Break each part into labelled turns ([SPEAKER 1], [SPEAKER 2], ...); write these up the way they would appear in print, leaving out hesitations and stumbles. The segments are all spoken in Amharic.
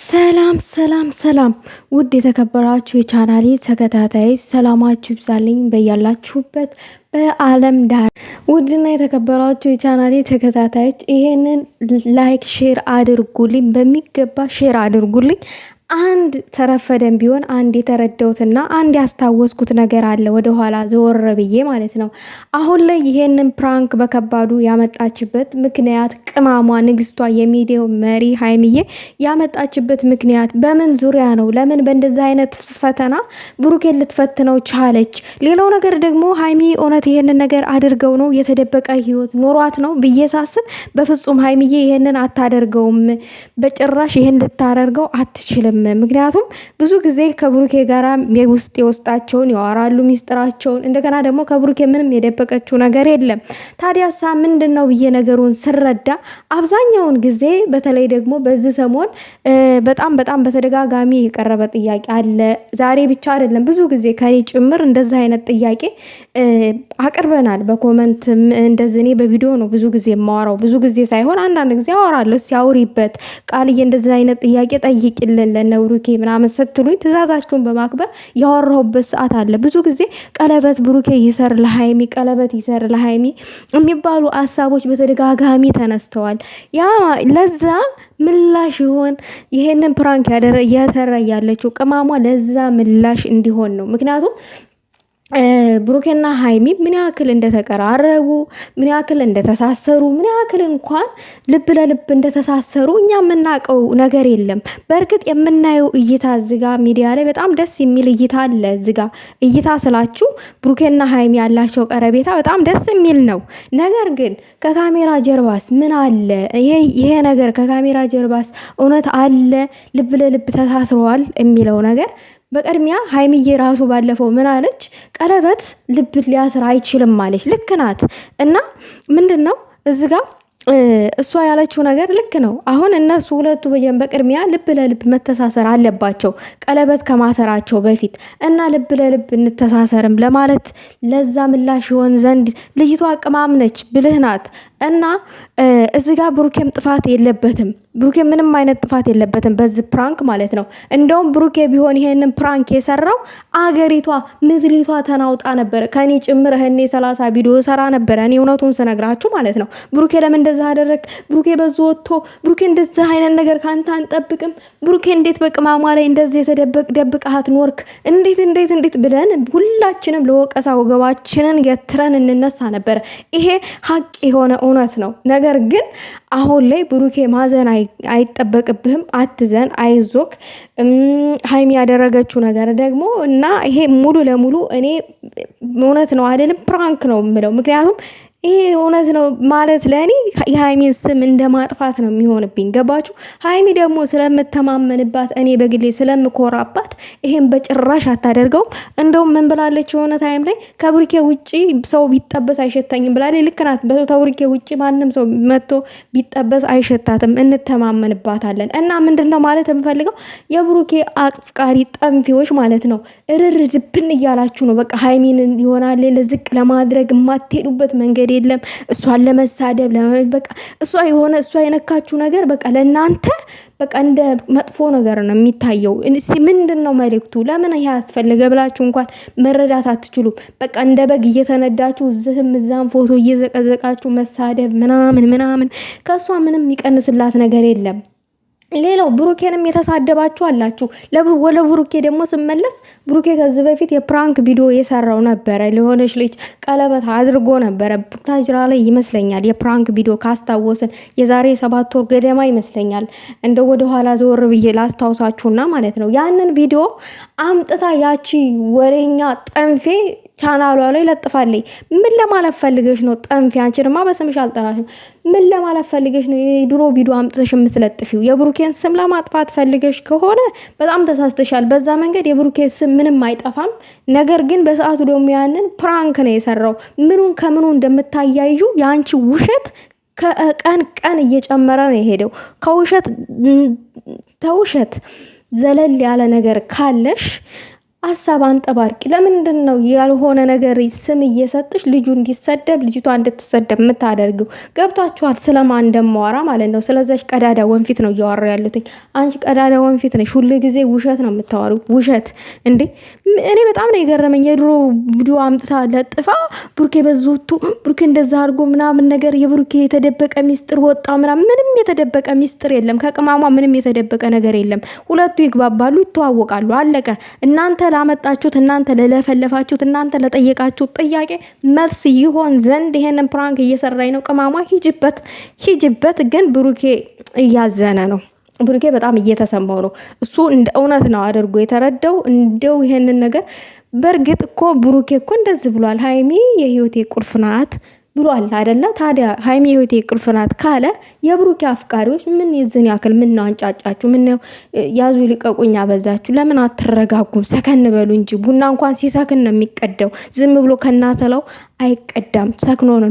[SPEAKER 1] ሰላም ሰላም ሰላም ውድ የተከበራችሁ የቻናሌ ተከታታዮች ሰላማችሁ ይብዛልኝ በያላችሁበት በዓለም ዳር። ውድና የተከበራችሁ የቻናሌ ተከታታዮች ይሄንን ላይክ ሼር አድርጉልኝ፣ በሚገባ ሼር አድርጉልኝ። አንድ ተረፈደን ቢሆን አንድ የተረዳሁትና አንድ ያስታወስኩት ነገር አለ፣ ወደ ኋላ ዘወር ብዬ ማለት ነው። አሁን ላይ ይሄንን ፕራንክ በከባዱ ያመጣችበት ምክንያት ቅማሟ ንግስቷ የሚዲያው መሪ ሀይሚዬ ያመጣችበት ምክንያት በምን ዙሪያ ነው? ለምን በእንደዚህ አይነት ፈተና ብሩኬን ልትፈትነው ቻለች? ሌላው ነገር ደግሞ ሀይሚ እውነት ይሄንን ነገር አድርገው ነው የተደበቀ ህይወት ኖሯት ነው ብዬ ሳስብ በፍጹም ሀይሚዬ ይሄንን አታደርገውም። በጭራሽ ይሄን ልታደርገው አትችልም። ምክንያቱም ብዙ ጊዜ ከብሩኬ ጋራ የውስጣቸውን ያወራሉ፣ ሚስጥራቸውን። እንደገና ደግሞ ከብሩኬ ምንም የደበቀችው ነገር የለም። ታዲያሳ ምንድን ነው ብዬ ነገሩን ስረዳ አብዛኛውን ጊዜ በተለይ ደግሞ በዚህ ሰሞን በጣም በተደጋጋሚ የቀረበ ጥያቄ አለ። ዛሬ ብቻ አይደለም፣ ብዙ ጊዜ ከኔ ጭምር እንደዚህ አይነት ጥያቄ አቅርበናል። በኮመንትም እንደዚህ እኔ በቪዲዮ ነው ብዙ ጊዜ የማወራው፣ ብዙ ጊዜ ሳይሆን አንዳንድ ጊዜ አወራለሁ። ሲያውሪበት ቃልዬ እንደዚህ አይነት ጥያቄ ጠይቂልን ለነብሩኬ ምናምን ስትሉኝ ትእዛዛችሁን በማክበር ያወራሁበት ሰዓት አለ። ብዙ ጊዜ ቀለበት ብሩኬ ይሰር ለሃይሚ፣ ቀለበት ይሰር ለሃይሚ የሚባሉ ሀሳቦች በተደጋጋሚ ተነስተዋል። ያ ለዛ ምላሽ ይሆን ይሄንን ፕራንክ እያሰራ ያለችው ቅማሟ ለዛ ምላሽ እንዲሆን ነው። ምክንያቱም ብሩኬና ሃይሚ ምን ያክል እንደተቀራረቡ፣ ምን ያክል እንደተሳሰሩ፣ ምን ያክል እንኳን ልብ ለልብ እንደተሳሰሩ እኛ የምናውቀው ነገር የለም። በእርግጥ የምናየው እይታ እዚጋ ሚዲያ ላይ በጣም ደስ የሚል እይታ አለ። እዚጋ እይታ ስላችሁ ብሩኬና ሃይሚ ያላቸው ቀረቤታ በጣም ደስ የሚል ነው። ነገር ግን ከካሜራ ጀርባስ ምን አለ? ይሄ ነገር ከካሜራ ጀርባስ እውነት አለ? ልብ ለልብ ተሳስረዋል የሚለው ነገር በቀድሚያ ሀይሚዬ ራሱ ባለፈው ምን አለች? ቀለበት ልብ ሊያስር አይችልም አለች። ልክ ናት። እና ምንድን ነው እዚህ ጋር እሷ ያለችው ነገር ልክ ነው። አሁን እነሱ ሁለቱ በቅድሚያ ልብ ለልብ መተሳሰር አለባቸው ቀለበት ከማሰራቸው በፊት እና ልብ ለልብ እንተሳሰርም ለማለት ለዛ ምላሽ ይሆን ዘንድ ልጅቷ ቅማም ነች፣ ብልህ ናት። እና እዚህ ጋር ብሩኬም ጥፋት የለበትም። ብሩኬ ምንም አይነት ጥፋት የለበትም በዚህ ፕራንክ ማለት ነው። እንደውም ብሩኬ ቢሆን ይሄንን ፕራንክ የሰራው አገሪቷ ምድሪቷ ተናውጣ ነበረ። ከኔ ጭምር እኔ 30 ቪዲዮ ሰራ ነበረ። እኔ እውነቱን ስነግራችሁ ማለት ነው። ብሩኬ ለምን እንደዛ አደረክ? ብሩኬ በዙ ወጥቶ ብሩኬ እንደዛ አይነት ነገር ካንተ አንጠብቅም። ብሩኬ እንዴት በቅማሟ ላይ እንደዚህ ደብቀሃት ኖርክ? እንዴት ብለን ሁላችንም ለወቀሳ ወገባችንን ገትረን እንነሳ ነበረ። ይሄ ሀቅ የሆነ እውነት ነው። ነገር ግን አሁን ላይ ብሩኬ ማዘን አይጠበቅብህም። አትዘን፣ አይዞክ። ሃይሚ ያደረገችው ነገር ደግሞ እና ይሄ ሙሉ ለሙሉ እኔ እውነት ነው አይደለም ፕራንክ ነው የምለው። ምክንያቱም ይሄ እውነት ነው ማለት ለእኔ የሃይሚን ስም እንደ ማጥፋት ነው የሚሆንብኝ። ገባችሁ? ሃይሚ ደግሞ ስለምተማመንባት እኔ በግሌ ስለምኮራባት ይሄን በጭራሽ አታደርገውም። እንደውም ምን ብላለች? የሆነ ታይም ላይ ከብሩኬ ውጪ ሰው ቢጠበስ አይሸታኝም ብላለች። ልክ ናት። ከብሩኬ ውጪ ማንም ሰው መጥቶ ቢጠበስ አይሸታትም፣ እንተማመንባታለን። እና ምንድነው ማለት የምፈልገው የብሩኬ አፍቃሪ ጠንፊዎች ማለት ነው እርር ድብን እያላችሁ ነው። በቃ ሃይሚን ይሆናል ለዝቅ ለማድረግ የማትሄዱበት መንገድ የለም። እሷን ለመሳደብ በቃ እሷ የነካችሁ ነገር በቃ ለእናንተ በቃ እንደ መጥፎ ነገር ነው የሚታየው። ምንድነው መልእክቱ? ለምን ይሄ ያስፈልገ ብላችሁ እንኳን መረዳት አትችሉም። በቃ እንደ በግ እየተነዳችሁ እዚህም እዛም ፎቶ እየዘቀዘቃችሁ መሳደብ ምናምን ከእሷ ምንም የሚቀንስላት ነገር የለም። ሌላው ብሩኬንም የተሳደባችሁ አላችሁ። ወደ ብሩኬ ደግሞ ስመለስ ብሩኬ ከዚህ በፊት የፕራንክ ቪዲዮ የሰራው ነበረ። ለሆነች ልጅ ቀለበት አድርጎ ነበረ ቡታጅራ ላይ ይመስለኛል። የፕራንክ ቪዲዮ ካስታወስን የዛሬ 7 ወር ገደማ ይመስለኛል። እንደ ወደ ኋላ ዘወር ብዬ ላስታውሳችሁና ማለት ነው ያንን ቪዲዮ አምጥታ ያቺ ወሬኛ ጠንፌ ቻናሏ ላይ ለጥፋለኝ። ምን ለማለት ፈልገሽ ነው ጠንፊ? አንቺ ድማ በስምሽ አልጠራሽም። ምን ለማለት ፈልገሽ ነው የድሮ ቪዲዮ አምጥተሽ የምትለጥፊው? የብሩኬን ስም ለማጥፋት ፈልገሽ ከሆነ በጣም ተሳስተሻል። በዛ መንገድ የብሩኬ ስም ምንም አይጠፋም። ነገር ግን በሰዓቱ ደግሞ ያንን ፕራንክ ነው የሰራው። ምኑን ከምኑ እንደምታያዩ የአንቺ ውሸት ከቀን እየጨመረ ነው የሄደው። ከውሸት ዘለል ያለ ነገር ካለሽ ሀሳብ አንጠባርቂ። ለምንድን ነው ያልሆነ ነገር ስም እየሰጥሽ ልጁ እንዲሰደብ ልጅቷ እንድትሰደብ የምታደርገው? ገብቷችኋል? ስለማን እንደማወራ ማለት ነው። ስለዛች ቀዳዳ ወንፊት ነው እያወራ ያሉትኝ። አንቺ ቀዳዳ ወንፊት ነሽ፣ ሁሉ ጊዜ ውሸት ነው የምታወሪው። ውሸት እንዴ! እኔ በጣም ነው የገረመኝ። የድሮ ቪዲዮ አምጥታ ለጥፋ ብሩኬ በዙቱ ብሩኬ እንደዛ አድርጎ ምናምን ነገር የብሩኬ የተደበቀ ሚስጥር ወጣ ምናምን። ምንም የተደበቀ ሚስጥር የለም። ከቅማሟ ምንም የተደበቀ ነገር የለም። ሁለቱ ይግባባሉ፣ ይተዋወቃሉ። አለቀ። እናንተ ላመጣችሁት፣ እናንተ ለለፈለፋችሁት፣ እናንተ ለጠየቃችሁት ጥያቄ መልስ ይሆን ዘንድ ይሄንን ፕራንክ እየሰራኝ ነው ቅማሟ። ሂጅበት። ግን ብሩኬ እያዘነ ነው። ብሩኬ በጣም እየተሰማው ነው። እሱ እንደ እውነት ነው አድርጎ የተረዳው። እንደው ይሄንን ነገር በእርግጥ እኮ ብሩኬ እኮ እንደዚህ ብሏል። ሀይሚ የህይወቴ ቁልፍ ናት ብሏል አይደለ? ታዲያ ሀይሚ የህይወቴ ቁልፍ ናት ካለ የብሩኬ አፍቃሪዎች ምን ይዝን ያክል ምን ነው አንጫጫችሁ? ምን ነው ያዙ ይልቀቁኝ አበዛችሁ? ለምን አትረጋጉም? ሰከን በሉ እንጂ። ቡና እንኳን ሲሰክን ነው የሚቀደው። ዝም ብሎ ከናተላው አይቀዳም። ሰክኖ ነው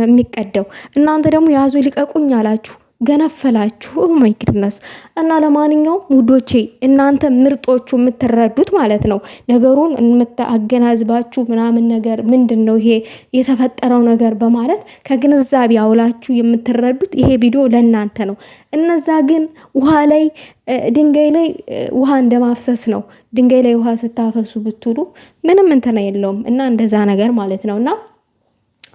[SPEAKER 1] የሚቀደው። እናንተ ደግሞ ያዙ ይልቀቁኝ አላችሁ፣ ገነፈላችሁ። ኦ ማይ ጉድነስ። እና ለማንኛውም ውዶቼ እናንተ ምርጦቹ የምትረዱት ማለት ነው ነገሩን አገናዝባችሁ ምናምን ነገር ምንድነው ይሄ የተፈጠረው ነገር በማለት ከግንዛቤ አውላችሁ የምትረዱት ይሄ ቪዲዮ ለእናንተ ነው። እነዛ ግን ውሃ ላይ ድንጋይ ላይ ውሃ እንደማፍሰስ ነው። ድንጋይ ላይ ውሃ ስታፈሱ ብትሉ ምንም እንትን የለውም። እና እንደዛ ነገር ማለት ነውና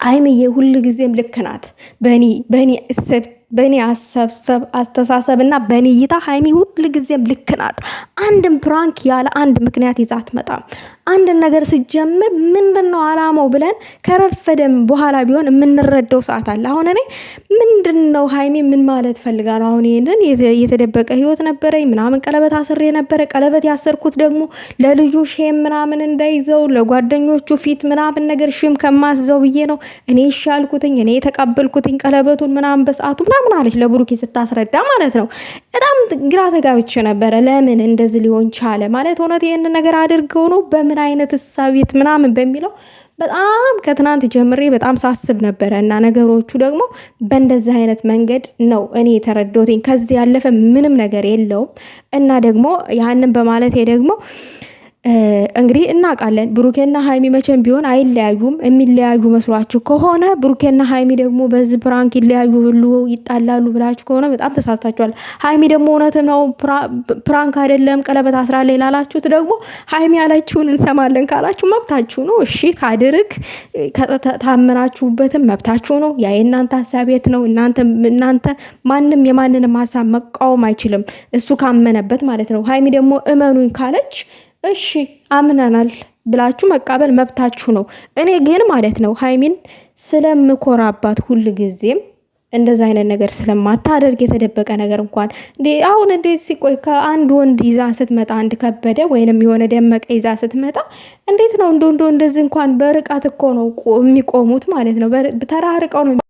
[SPEAKER 1] ሀይሚዬ ሁሉ ጊዜም ልክ ናት። በእኔ አስተሳሰብ እና በእኔ እይታ ሀይሚ ሁሉ ጊዜም ልክ ናት። አንድም ፕራንክ ያለ አንድ ምክንያት ይዛ አትመጣም። አንድን ነገር ሲጀምር ምንድነው አላማው ብለን ከረፈደም በኋላ ቢሆን የምንረዳው ሰዓት አለ። አሁን እኔ ምንድነው ሀይሚ ምን ማለት ፈልጋ ነው? አሁን ይሄንን የተደበቀ ህይወት ነበረኝ ምናምን ቀለበት አስሬ ነበረ። ቀለበት ያሰርኩት ደግሞ ለልጁ ሼም ምናምን እንዳይዘው ለጓደኞቹ ፊት ምናምን ነገር ሼም ከማስዘው ብዬ ነው እኔ ይሻልኩትኝ እኔ የተቀበልኩትኝ ቀለበቱን ምናምን በሰዓቱ ምናምን አለች ለብሩኬ ስታስረዳ ማለት ነው። በጣም ግራ ተጋብቼ ነበረ። ለምን እንደዚህ ሊሆን ቻለ ማለት እውነት ይሄን ነገር አድርገው ነው በምን አይነት እሳቤት ምናምን በሚለው በጣም ከትናንት ጀምሬ በጣም ሳስብ ነበረ። እና ነገሮቹ ደግሞ በእንደዚህ አይነት መንገድ ነው እኔ የተረዳሁትኝ። ከዚህ ያለፈ ምንም ነገር የለውም። እና ደግሞ ያንን በማለት ደግሞ እንግዲህ እናውቃለን ብሩኬና ሀይሚ መቼም ቢሆን አይለያዩም። የሚለያዩ መስሏችሁ ከሆነ ብሩኬና ሀይሚ ደግሞ በዚህ ፕራንክ ይለያዩ ብሎ ይጣላሉ ብላችሁ ከሆነ በጣም ተሳስታችኋል። ሀይሚ ደግሞ እውነትም ነው ፕራንክ አይደለም ቀለበት አስራለች ላላችሁት ደግሞ ሀይሚ ያለችውን እንሰማለን ካላችሁ መብታችሁ ነው። እሺ ካድርግ ታመናችሁበትም መብታችሁ ነው። ያ የእናንተ ሀሳቤት ነው። እናንተ ማንም የማንንም ሀሳብ መቃወም አይችልም፣ እሱ ካመነበት ማለት ነው። ሀይሚ ደግሞ እመኑኝ ካለች እሺ አምናናል ብላችሁ መቃበል መብታችሁ ነው። እኔ ግን ማለት ነው ሀይሚን ስለምኮራባት ሁሉ ጊዜም እንደዛ አይነት ነገር ስለማታደርግ የተደበቀ ነገር እንኳን አሁን እንዴት ሲቆይ ከአንድ ወንድ ይዛ ስትመጣ አንድ ከበደ ወይንም የሆነ ደመቀ ይዛ ስትመጣ እንዴት ነው እንደዚህ እንኳን በርቀት እኮ ነው የሚቆሙት ማለት ነው። ተራርቀው ነው